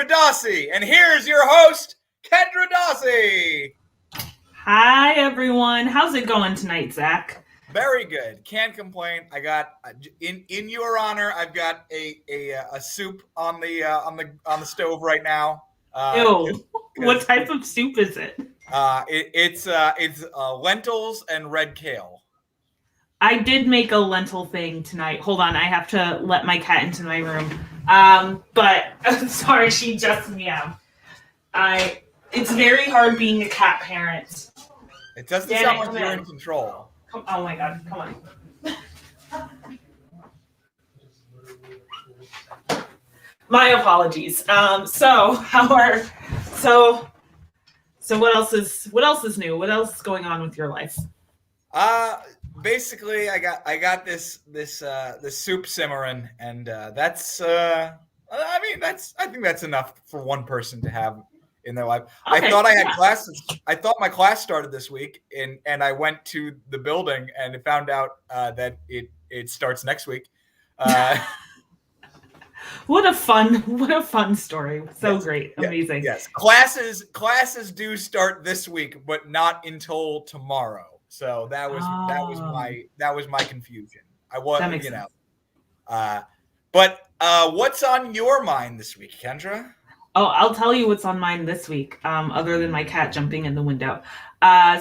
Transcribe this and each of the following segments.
Kendra Dossie, and here's your host, Kendra Dossie. Hi, everyone. How's it going tonight, Zach? Very good. Can't complain. I got in your honor. I've got a soup on the stove right now. Ew. What type of soup is it? It's lentils and red kale. I did make a lentil thing tonight. Hold on, I have to let my cat into my room. But sorry, she just meowed. It's very hard being a cat parent. It doesn't sound like you're in control. Oh my god, come on. My apologies. So what else is new? What else is going on with your life? Basically, I got this soup simmering, and that's I think that's enough for one person to have in their life. Okay, I thought I had classes. I thought my class started this week, and I went to the building and found out that it starts next week. What a fun story. So yes, great. Amazing. Yes. Classes do start this week, but not until tomorrow. So that was my confusion. But what's on your mind this week, Kendra? Oh, I'll tell you what's on mine this week, other than my cat jumping in the window.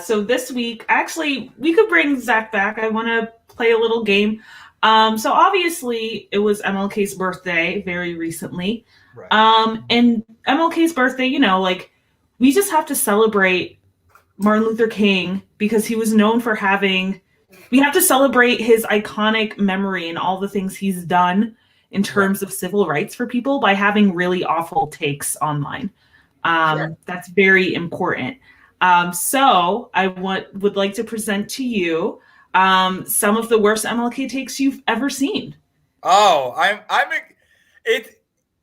So this week, actually, we could bring Zach back. I want to play a little game. So obviously, it was MLK's birthday very recently. Right. And MLK's birthday, we just have to celebrate Martin Luther King because he was known for we have to celebrate his iconic memory and all the things he's done in terms of civil rights for people by having really awful takes online. Sure. That's very important. So I would like to present to you some of the worst MLK takes you've ever seen. Oh,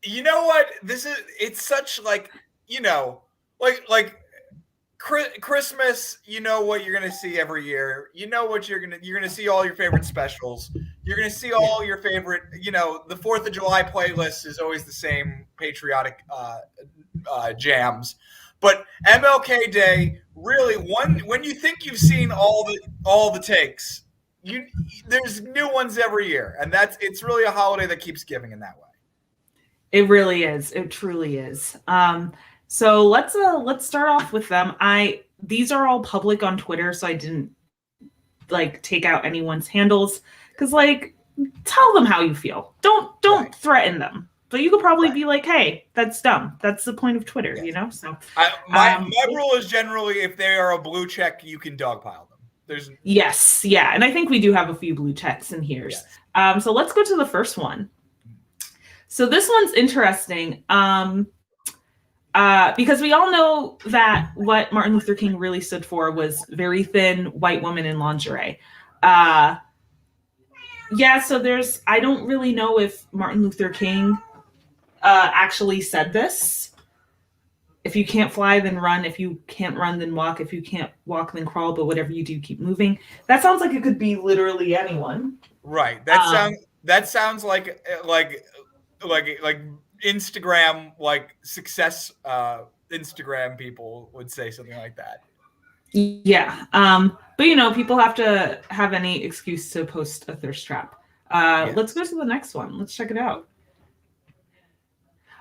you know what? It's such like Christmas, you know what you're gonna see every year. You know what you're gonna see all your favorite specials. You're gonna see all your favorite. The 4th of July playlist is always the same patriotic jams. But MLK Day, really, when you think you've seen all the takes, there's new ones every year, and it's really a holiday that keeps giving in that way. It really is. It truly is. So let's start off with them. These are all public on Twitter, so I didn't take out anyone's handles because tell them how you feel. Don't threaten them. But you could probably be like, hey, that's dumb. That's the point of Twitter, So my rule is generally if they are a blue check, you can dogpile them. Yes, yeah, and I think we do have a few blue checks in here. Yes. So let's go to the first one. So this one's interesting. Because we all know that what Martin Luther King really stood for was very thin white woman in lingerie. So I don't really know if Martin Luther King actually said this. If you can't fly, then run. If you can't run, then walk. If you can't walk, then crawl. But whatever you do, keep moving. That sounds like it could be literally anyone. Right. That sounds like Instagram, success Instagram people would say something like that. Yeah. But people have to have any excuse to post a thirst trap. Yes. Let's go to the next one. Let's check it out.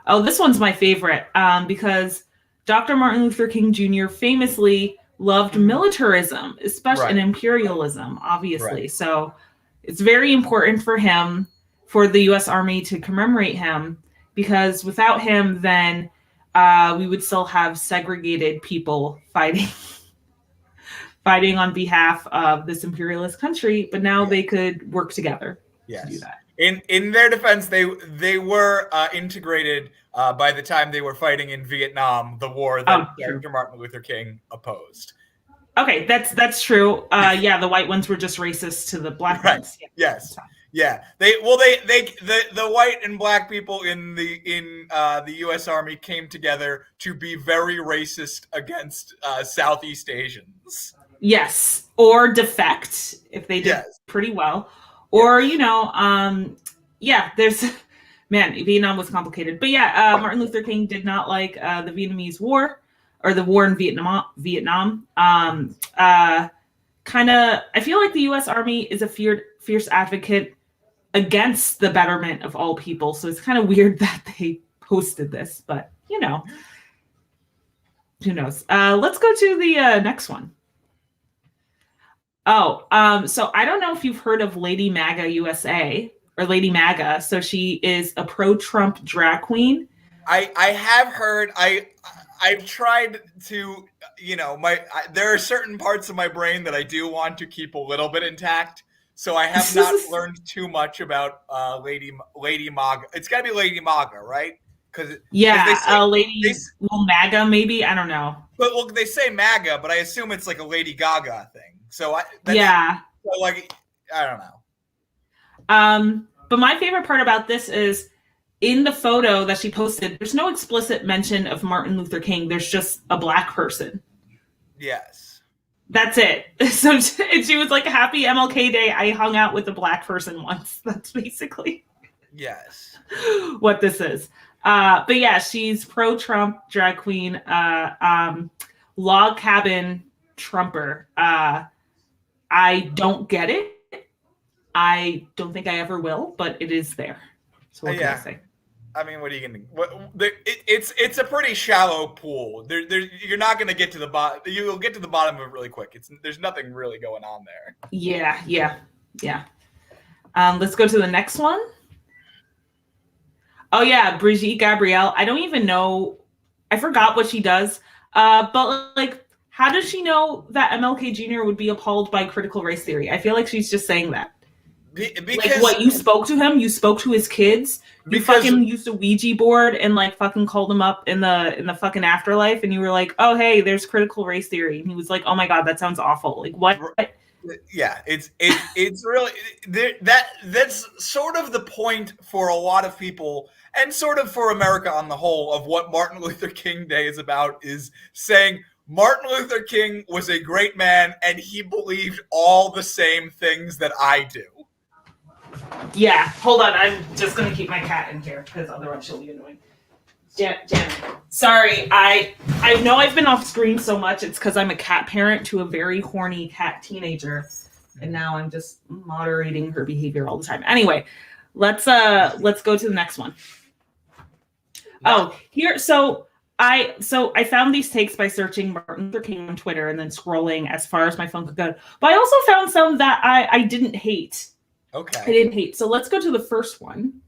Oh, this one's my favorite because Dr. Martin Luther King Jr. famously loved militarism, especially and imperialism, obviously. Right. So it's very important for him, for the U.S. Army to commemorate him. Because without him, then we would still have segregated people fighting on behalf of this imperialist country. But now they could work together to do that. In their defense, they were integrated by the time they were fighting in Vietnam, the war that Dr. Martin Luther King opposed. Okay, that's true. The white ones were just racist to the black ones. Yeah. Yes. Yeah, the white and black people in the U.S. Army came together to be very racist against Southeast Asians. Yes, or defect if they did pretty well, or there's Man, Vietnam was complicated. But yeah, Martin Luther King did not like the Vietnamese War or the war in Vietnam. I feel like the U.S. Army is a fierce advocate against the betterment of all people. So it's kind of weird that they posted this, but who knows? Let's go to the next one. So I don't know if you've heard of Lady MAGA USA or Lady MAGA. So she is a pro-Trump drag queen. I have heard. I've tried to, there are certain parts of my brain that I do want to keep a little bit intact. So I have not learned too much about Lady MAGA. It's got to be Lady MAGA, right? Lady MAGA, maybe. I don't know. But look, they say MAGA, but I assume it's like a Lady Gaga thing. So I don't know. But my favorite part about this is in the photo that she posted, there's no explicit mention of Martin Luther King. There's just a black person. Yes. That's it. So she was like, happy MLK Day. I hung out with a black person once. That's basically what this is. But yeah, she's pro-Trump drag queen, log cabin Trumper. I don't get it. I don't think I ever will, but it is there. So what can I say? I mean, what are you going to? It's a pretty shallow pool. You're not going to get to the bottom. You'll get to the bottom of it really quick. There's nothing really going on there. Yeah. Let's go to the next one. Oh yeah, Brigitte Gabrielle. I don't even know. I forgot what she does. But like, how does she know that MLK Jr. would be appalled by critical race theory? I feel like she's just saying that. Because, like, what, you spoke to him? You spoke to his kids? You fucking used a Ouija board and like fucking called him up in the fucking afterlife, and you were like, oh hey, there's critical race theory, and he was like, oh my god, that sounds awful. Like, what? Yeah, it's really that's sort of the point for a lot of people, and sort of for America on the whole, of what Martin Luther King Day is about, is saying Martin Luther King was a great man and he believed all the same things that I do. Yeah, hold on. I'm just going to keep my cat in here because otherwise she'll be annoying. Janet. Sorry, I know I've been off screen so much. It's because I'm a cat parent to a very horny cat teenager, and now I'm just moderating her behavior all the time. Anyway, let's go to the next one. Oh, here. So I found these takes by searching Martin Luther King on Twitter and then scrolling as far as my phone could go. But I also found some that I didn't hate. Okay. I didn't hate. So let's go to the first one.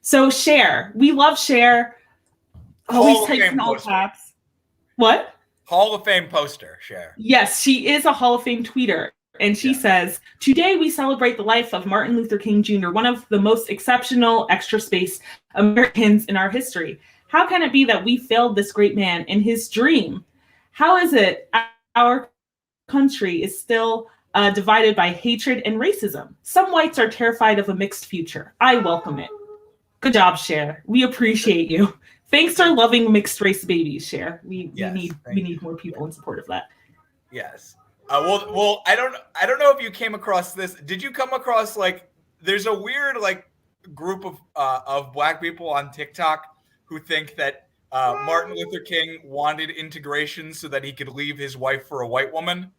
So Cher. We love Cher. Always types in all caps. What? Hall of Fame poster, Cher. Yes, she is a Hall of Fame tweeter. And she says, today we celebrate the life of Martin Luther King Jr., one of the most exceptional extra space Americans in our history. How can it be that we failed this great man in his dream? How is it our country is still divided by hatred and racism? Some whites are terrified of a mixed future. I welcome it. Good job, Cher. We appreciate you. Thanks for loving mixed race babies, Cher. We need more people in support of that. Yes. Well, I don't know if you came across this. Did you come across, like, there's a weird like group of black people on TikTok who think that Martin Luther King wanted integration so that he could leave his wife for a white woman?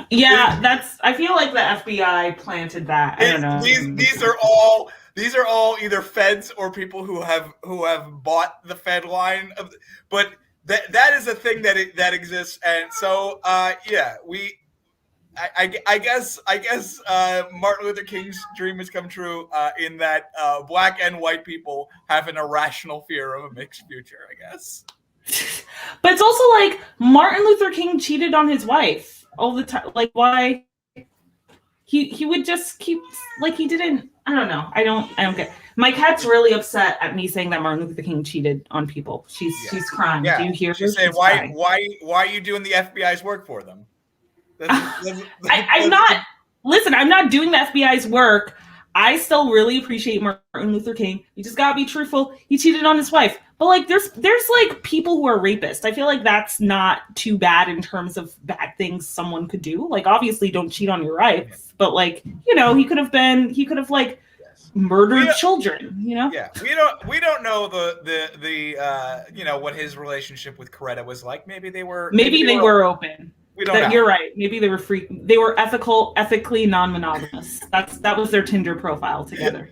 Yeah, I feel like the FBI planted that. I don't know. These are all either feds or people who have bought the Fed line but that is a thing that exists. And so I guess Martin Luther King's dream has come true in that black and white people have an irrational fear of a mixed future, I guess. But it's also like Martin Luther King cheated on his wife all the time. Like, why? He would just keep, like, he didn't. I don't know. I don't get. My cat's really upset at me saying that Martin LutherKing cheated on people. She's crying. Yeah. Do you hear her? She's saying, why are you doing the FBI's work for them? I'm not. Listen, I'm not doing the FBI's work. I still really appreciate Martin Luther King. You just gotta be truthful. He cheated on his wife. But like, there's like people who are rapists. I feel like that's not too bad in terms of bad things someone could do. Like, obviously, don't cheat on your wife. But like, he could have like murdered children. Yeah, we don't know the what his relationship with Coretta was like. Maybe they were open. We don't know. You're right. Maybe they were free. They were ethically non-monogamous. That was their Tinder profile together.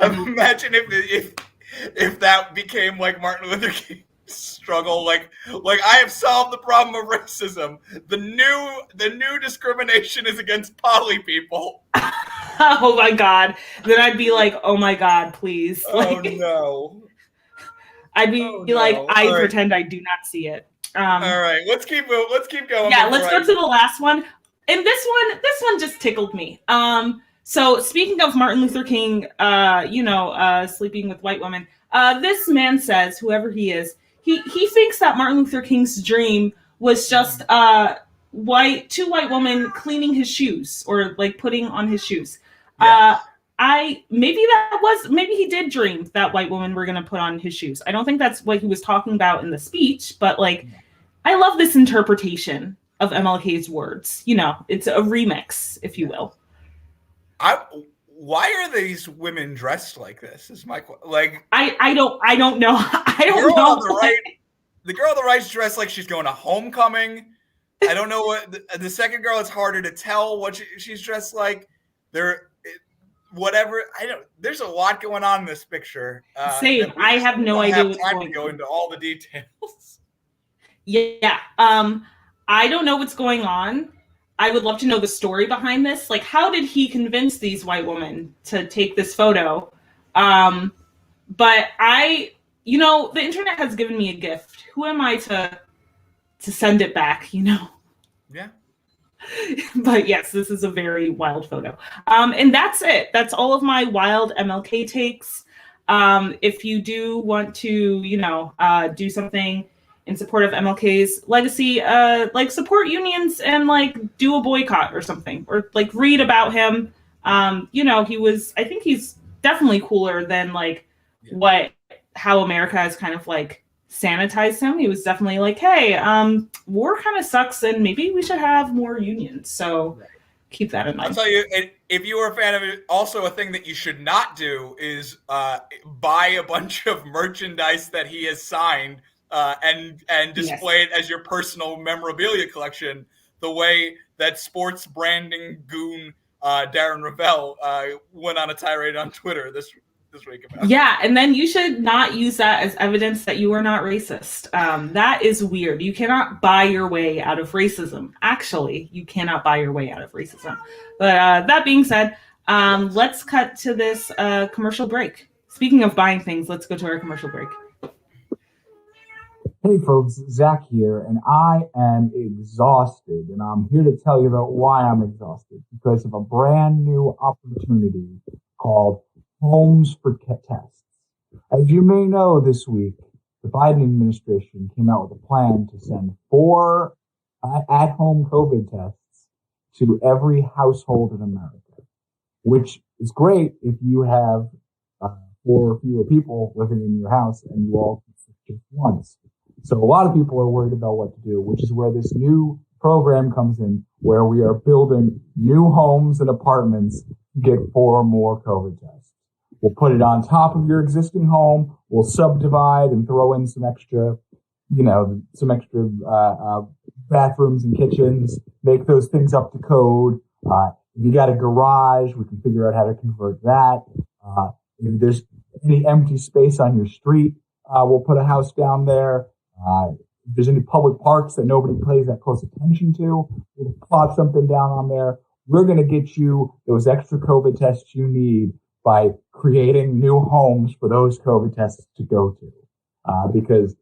Imagine if that became like Martin Luther King's struggle, like I have solved the problem of racism. The new discrimination is against poly people. Oh my God. Then I'd be like, oh my God, please. Oh no. I'd be I pretend I do not see it. All right, let's keep going. Yeah, let's go to the last one. And this one just tickled me. So speaking of Martin Luther King, sleeping with white women, this man says, whoever he is, he thinks that Martin Luther King's dream was just two white women cleaning his shoes or like putting on his shoes. Yes. Maybe he did dream that white women were going to put on his shoes. I don't think that's what he was talking about in the speech, but like, I love this interpretation of MLK's words. It's a remix, if you will. Why are these women dressed like this? Is my like? I don't know. I don't know. The girl on the right's dressed like she's going to homecoming. I don't know what the second girl. It's harder to tell what she's dressed like. Whatever. There's a lot going on in this picture. Same. I have no idea what's going on. To go into all the details. Yeah. I don't know what's going on. I would love to know the story behind this. Like, how did he convince these white women to take this photo? But the internet has given me a gift. Who am I to send it back, Yeah. But yes, this is a very wild photo. And that's it. That's all of my wild MLK takes. If you do want to, do something in support of MLK's legacy, like support unions and like do a boycott or something, or like read about him. I think he's definitely cooler than like how America has kind of like sanitized him. He was definitely like, hey, war kind of sucks and maybe we should have more unions. So keep that in mind. I'll tell you, if you were a fan of it, also a thing that you should not do is buy a bunch of merchandise that he has signed and display it as your personal memorabilia collection, the way that sports branding goon Darren Ravel went on a tirade on Twitter this week about. Yeah, and then you should not use that as evidence that you are not racist. That is weird. You cannot buy your way out of racism. Actually, you cannot buy your way out of racism. But that being said, let's cut to this commercial break. Speaking of buying things, let's go to our commercial break. Hey folks, Zach here, and I am exhausted, and I'm here to tell you about why I'm exhausted, because of a brand new opportunity called Homes for Tests. As you may know, this week, the Biden administration came out with a plan to send 4 at-home COVID tests to every household in America, which is great if you have 4 or fewer people living in your house and you all can just once. So a lot of people are worried about what to do, which is where this new program comes in, where we are building new homes and apartments to get 4 more COVID tests. We'll put it on top of your existing home. We'll subdivide and throw in some extra bathrooms and kitchens, make those things up to code. If you got a garage, we can figure out how to convert that. If there's any empty space on your street, we'll put a house down there. If there's any public parks that nobody pays that close attention to, we'll plot something down on there. We're going to get you those extra COVID tests you need by creating new homes for those COVID tests to go to. Because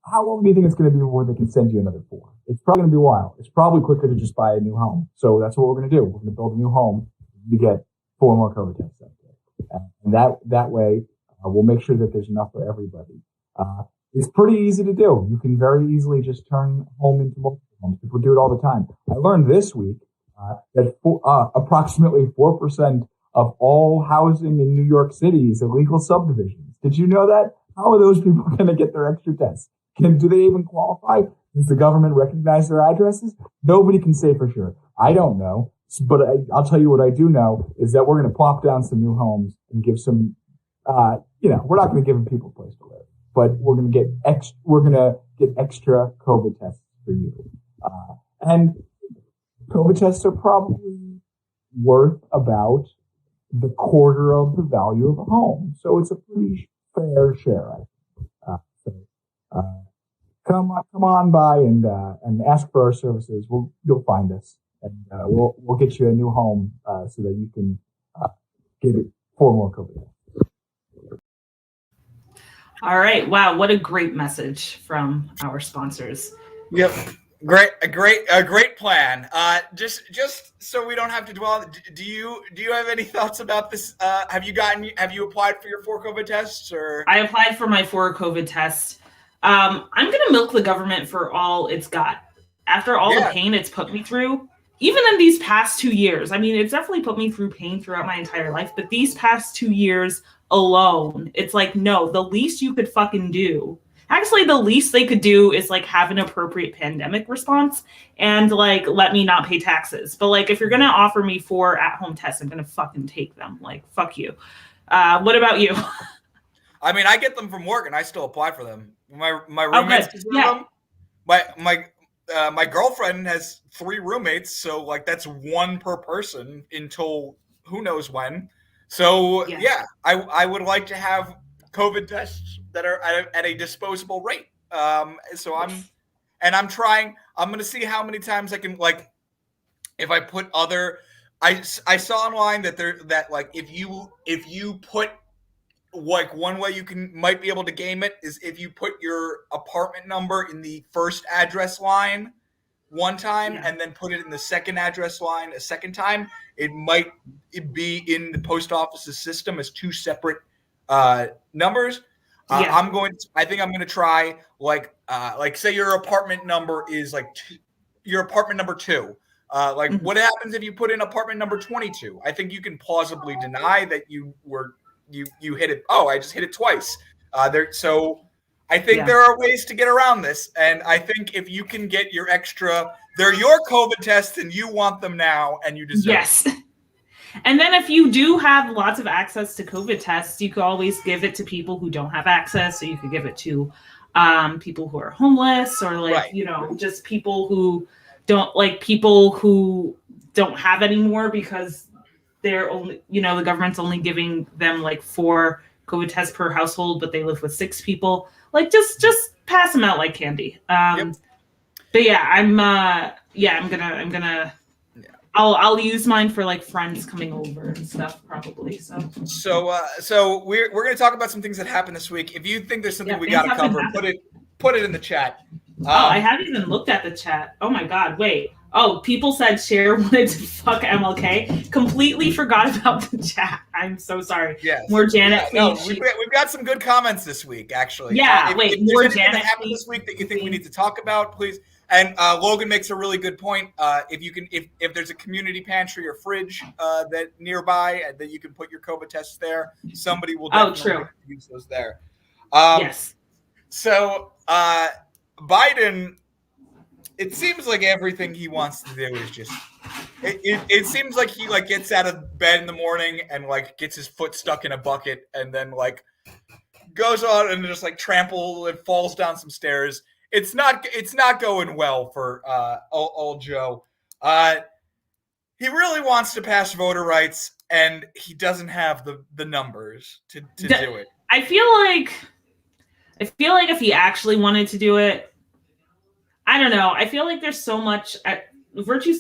how long do you think it's going to be before they can send you another 4? It's probably going to be a while. It's probably quicker to just buy a new home. So that's what we're going to do. We're going to build a new home. You get 4 more COVID tests out there. And that way, we'll make sure that there's enough for everybody. It's pretty easy to do. You can very easily just turn home into multiple homes. People do it all the time. I learned this week that approximately 4% of all housing in New York City is illegal subdivisions. Did you know that? How are those people going to get their extra tests? Do they even qualify? Does the government recognize their addresses? Nobody can say for sure. I don't know. But I'll tell you what I do know is that we're going to plop down some new homes and give some, we're not going to give people a place to live, but we're going to get extra COVID tests for you. And COVID tests are probably worth about the quarter of the value of a home. So it's a pretty fair share, I think. Come on by and ask for our services. You'll find us, and we'll get you a new home so that you can get it 4 more COVID. All right. Wow, what a great message from our sponsors. Yep. A great plan. Just so we don't have to dwell. Do you have any thoughts about this? Have you applied for your 4 COVID tests? Or I applied for my 4 COVID tests. I'm gonna milk the government for all it's got. After all the pain it's put me through, even in these past 2 years. I mean, it's definitely put me through pain throughout my entire life, but these past 2 years alone, it's like, no, the least you could fucking do. Actually, the least they could do is like have an appropriate pandemic response and like let me not pay taxes. But like if you're gonna offer me 4 at-home tests, I'm gonna fucking take them. Like, fuck you. What about you? I mean, I get them from work and I still apply for them. My roommates them. My girlfriend has 3 roommates, so like that's 1 per person until who knows when. So I would like to have COVID tests that are at a disposable rate. So I'm going to see how many times I can, like, if I put I saw online that like if you put, like, one way you might be able to game it is if you put your apartment number in the first address line one time and then put it in the second address line a second time, it might be in the post office's system as 2 separate numbers. I think I'm going to try like say your apartment number is like your apartment number 2. What happens if you put in apartment number 22? I think you can plausibly deny that you hit it. Oh, I just hit it twice. So I think there are ways to get around this. And I think if you can get they're your COVID tests and you want them now and you deserve it. And then if you do have lots of access to COVID tests, you could always give it to people who don't have access. So you could give it to people who are homeless or just people who don't have anymore because they're only, the government's only giving them like 4 COVID tests per household, but they live with 6 people. Like just pass them out like candy. But I'm gonna. I'll use mine for like friends coming over and stuff probably. So we're gonna talk about some things that happened this week. If you think there's something we gotta cover, put it in the chat. I haven't even looked at the chat. Oh my God, wait. Oh, people said Cher wanted to fuck MLK. Completely forgot about the chat. I'm so sorry. Yes. More Janet, please. We've got some good comments this week, actually. If more Janet that happened this week that you think we need to talk about, please. And Logan makes a really good point. If there's a community pantry or fridge that nearby that you can put your COVID tests there, somebody will definitely use those there. Yes. So Biden, it seems like everything he wants to do is just. It seems like he like gets out of bed in the morning and like gets his foot stuck in a bucket and then like goes on and just like trample and falls down some stairs. It's not going well for old Joe. He really wants to pass voter rights, and he doesn't have the numbers to do it. I feel like if he actually wanted to do it, I don't know. I feel like there's so much. Virtue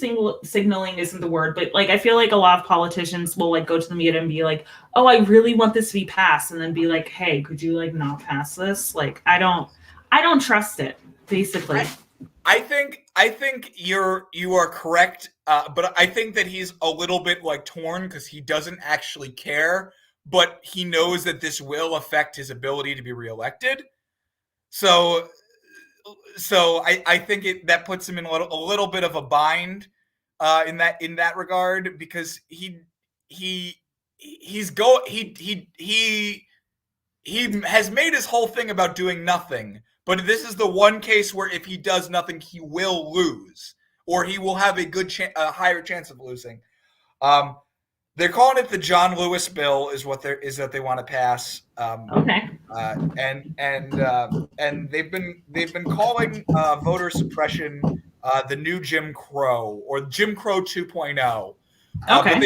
signaling isn't the word, but like I feel like a lot of politicians will like go to the media and be like, "Oh, I really want this to be passed," and then be like, "Hey, could you like not pass this?" Like I don't trust it. Basically, I think you are correct, but I think that he's a little bit like torn because he doesn't actually care, but he knows that this will affect his ability to be reelected. So I think that puts him in a little bit of a bind in that regard because he has made his whole thing about doing nothing. But this is the one case where if he does nothing, he will lose. or he will have a higher chance of losing. They're calling it the John Lewis bill, is that they want to pass. Okay. And they've been calling voter suppression the new Jim Crow, or Jim Crow 2.0. Okay. But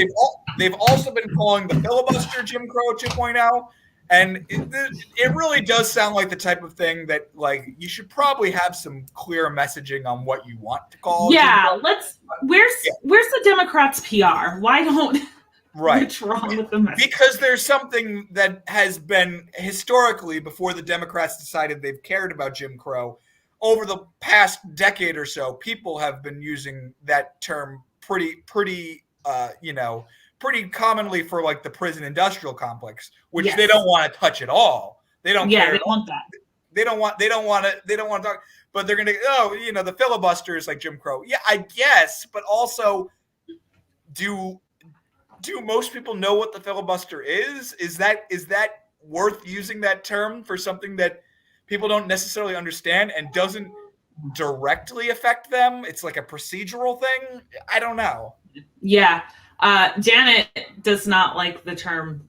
they've also been calling the filibuster Jim Crow 2.0. And it really does sound like the type of thing that, like, you should probably have some clear messaging on what you want to call. Yeah, where's the Democrats' PR? Why don't right? What's wrong with the message? Because there's something that has been historically, before the Democrats decided they've cared about Jim Crow, over the past decade or so, people have been using that term pretty commonly for, like, the prison industrial complex, which they don't want to touch at all. They don't care. They want that. They don't want to talk, but they're going to, the filibuster is like Jim Crow. Yeah, I guess, but also, do most people know what the filibuster is? Is that worth using that term for something that people don't necessarily understand and doesn't directly affect them? It's like a procedural thing. I don't know. Yeah. Janet does not like the term.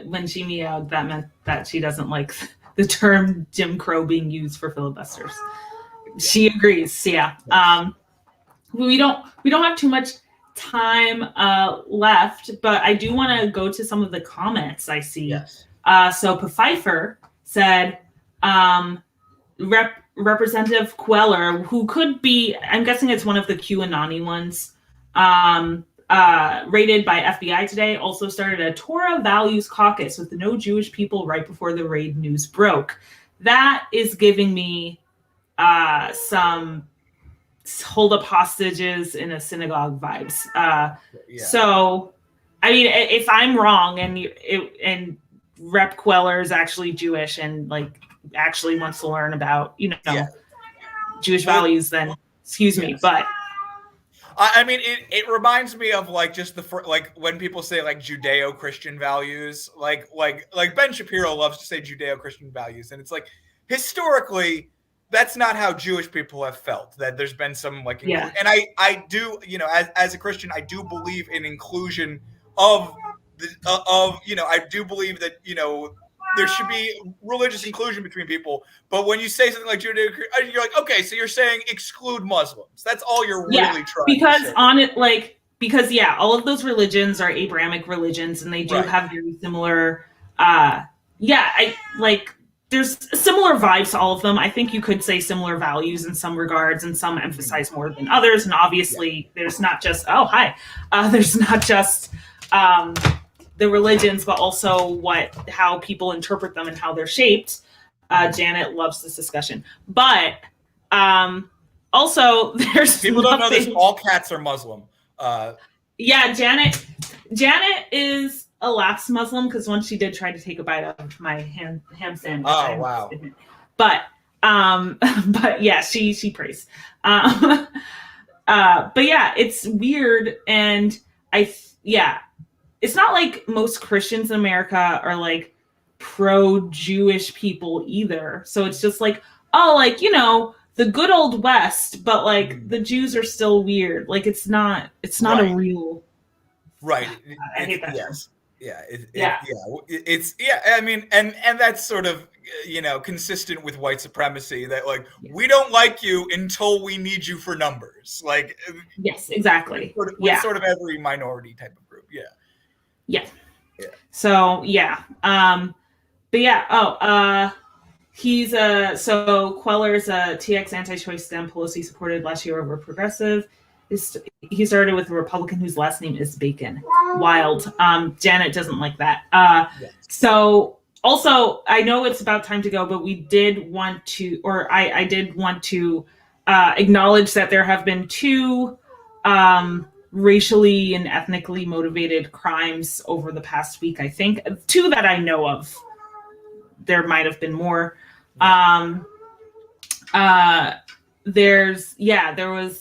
When she meowed, that meant that she doesn't like the term Jim Crow being used for filibusters. She agrees. Yeah. We don't have too much time left, but I do want to go to some of the comments I see. Yes. So Pfeiffer said, Representative Queller, who could be, I'm guessing it's one of the QAnon ones, raided by FBI today, also started a Torah Values Caucus with no Jewish people right before the raid news broke. That is giving me some hold up hostages in a synagogue vibes. So, I mean, if I'm wrong and Rep Queller is actually Jewish and, like, actually wants to learn about, Jewish values, then excuse me, but I mean, it reminds me of, like, just like when people say, like, Judeo-Christian values, like Ben Shapiro loves to say Judeo-Christian values, and it's like, historically, that's not how Jewish people have felt. That there's been some, like, and I do, as a Christian, I do believe in inclusion of I do believe that, there should be religious inclusion between people. But when you say something like Judeo, you're like, okay, so you're saying exclude Muslims. That's all you're really trying to say. Because all of those religions are Abrahamic religions, and they do have very similar, there's similar vibes to all of them. I think you could say similar values in some regards, and some emphasize more than others. And obviously, there's not just there's not just the religions, but also how people interpret them and how they're shaped. Janet loves this discussion, but also there's people don't know this. All cats are Muslim. Janet is a lapsed Muslim, because once she did try to take a bite of my ham sandwich. Oh, wow. But yeah, she prays. But yeah, it's weird, and it's not like most Christians in America are, like, pro-Jewish people either. So it's just like, the good old West, but, like, the Jews are still weird. Like, it's not a real. Right. I hate that. Yes. I mean, and that's sort of, consistent with white supremacy, that, like, we don't like you until we need you for numbers. Like, yes, exactly. With sort of every minority type of group. Yeah. So, he's so Queller's a TX anti-choice stem Pelosi supported last year over progressive. He started with a Republican whose last name is Bacon. Wild. Janet doesn't like that. So also, I know it's about time to go, but we did want to, or I did want to acknowledge that there have been two racially and ethnically motivated crimes over the past week. I think 2 that I know of. There might have been more. There was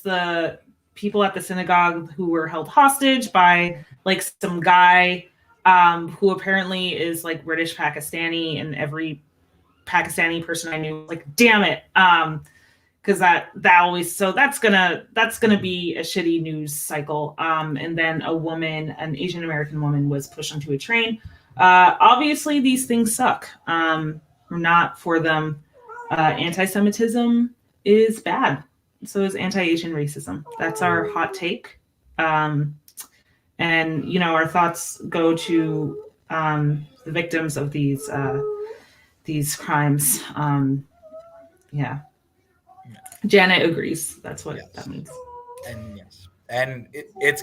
the people at the synagogue who were held hostage by, like, some guy who apparently is, like, British Pakistani, and every Pakistani person I knew was like, damn it, because that always, so that's gonna be a shitty news cycle. And then an Asian American woman was pushed onto a train. Obviously these things suck. We're not for them. Anti-Semitism is bad. So is anti-Asian racism. That's our hot take. And our thoughts go to the victims of these crimes. Janet agrees. That's what that means. And yes, and it's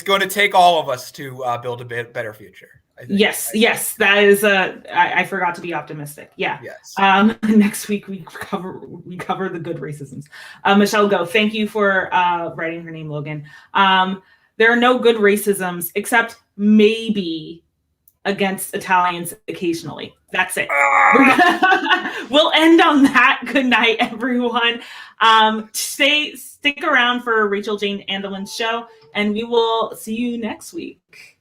gonna take all of us to build a better future. I think. Yes, that is. I forgot to be optimistic. Yeah. Yes. Next week we cover the good racisms. Michelle Go, thank you for writing her name, Logan. There are no good racisms except maybe against Italians occasionally. That's it. We'll end on that. Good night, everyone. Stick around for Rachel Jane Andelin's show, and we will see you next week.